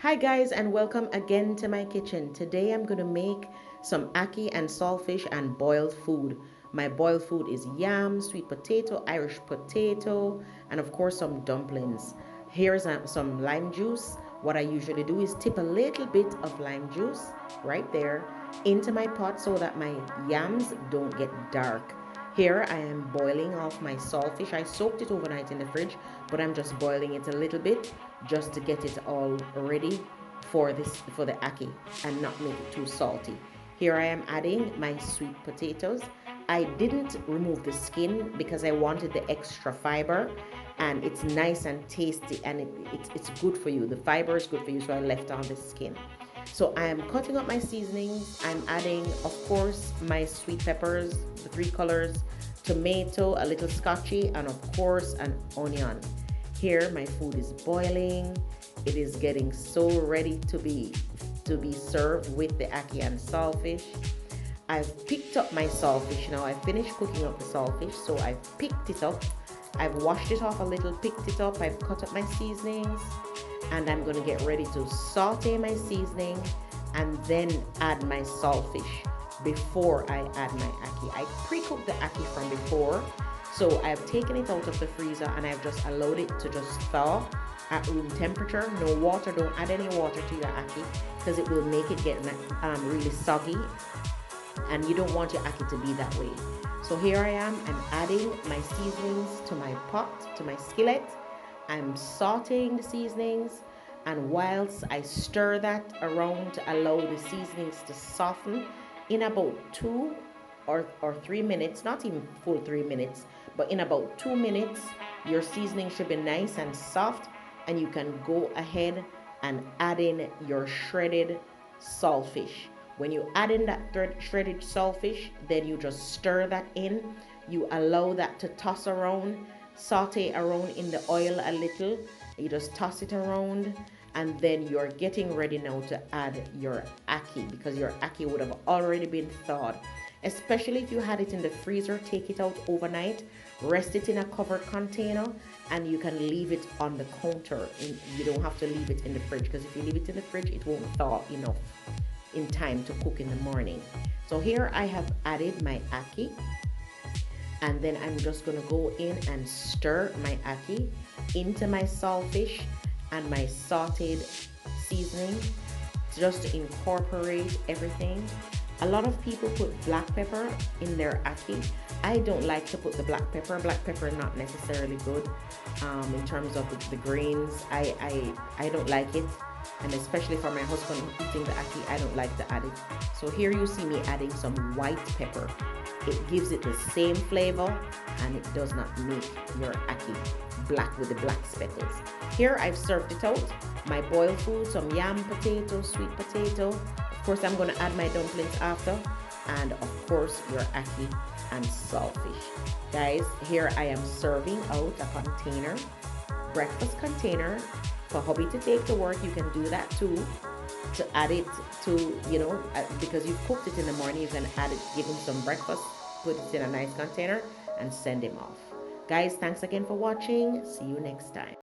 Hi guys, and welcome again to my kitchen. Today I'm going to make some ackee and saltfish and boiled food. My boiled food is yam, sweet potato, Irish potato, and of course some dumplings. Here's some lime juice. What I usually do is tip a little bit of lime juice right there into my pot so that my yams don't get dark. Here I am boiling off my saltfish. I soaked it overnight in the fridge, but I'm just boiling it a little bit just to get it all ready for the ackee and not make it too salty. Here I am adding my sweet potatoes. I didn't remove the skin because I wanted the extra fiber, and it's nice and tasty, and it's good for you. The fiber is good for you, so I left on the skin. So I'm cutting up my seasonings. I'm adding, of course, my sweet peppers, the three colors, tomato, a little scotchy, and of course an onion. Here my food is boiling. It is getting so ready to be served with the ackee and saltfish. I've picked up my saltfish now. I finished cooking up the saltfish, so I've picked it up. I've washed it off a little, picked it up. I've cut up my seasonings, and I'm going to get ready to saute my seasoning and then add my saltfish before I add my ackee. I pre-cooked the ackee from before, so I've taken it out of the freezer and I've just allowed it to just thaw at room temperature. No water. Don't add any water to your ackee because it will make it get really soggy, and you don't want your ackee to be that way. So here I am. I'm adding my seasonings to my pot, to my skillet. I'm sauteing the seasonings, and whilst I stir that around to allow the seasonings to soften in about 2 or 3 minutes, not even full 3 minutes, but in about 2 minutes, your seasoning should be nice and soft, and you can go ahead and add in your shredded saltfish. When you add in that shredded saltfish, then you just stir that in. You allow that to toss around, saute around in the oil a little. You just toss it around, and then you're getting ready now to add your ackee, because your ackee would have already been thawed. Especially if you had it in the freezer, take it out overnight, rest it in a covered container, and you can leave it on the counter. You don't have to leave it in the fridge, because if you leave it in the fridge, it won't thaw enough in time to cook in the morning. So here I have added my ackee, and then I'm just going to go in and stir my ackee into my saltfish and my sauteed seasoning just to incorporate everything. A lot of people put black pepper in their ackee. I don't like to put the black pepper. Black pepper is not necessarily good in terms of the grains. I don't like it, and especially for my husband eating the ackee, I don't like to add it. So here you see me adding some white pepper. It gives it the same flavor, and it does not make your ackee black with the black speckles. Here I've served it out. My boiled food, some yam potato, sweet potato. Of course, I'm going to add my dumplings after, and of course your ackee and saltfish. Guys, here I am serving out a container, breakfast container for hubby to take to work. You can do that too, to add it to, because you've cooked it in the morning, you can add it, give him some breakfast, put it in a nice container, and send him off. Guys, thanks again for watching. See you next time.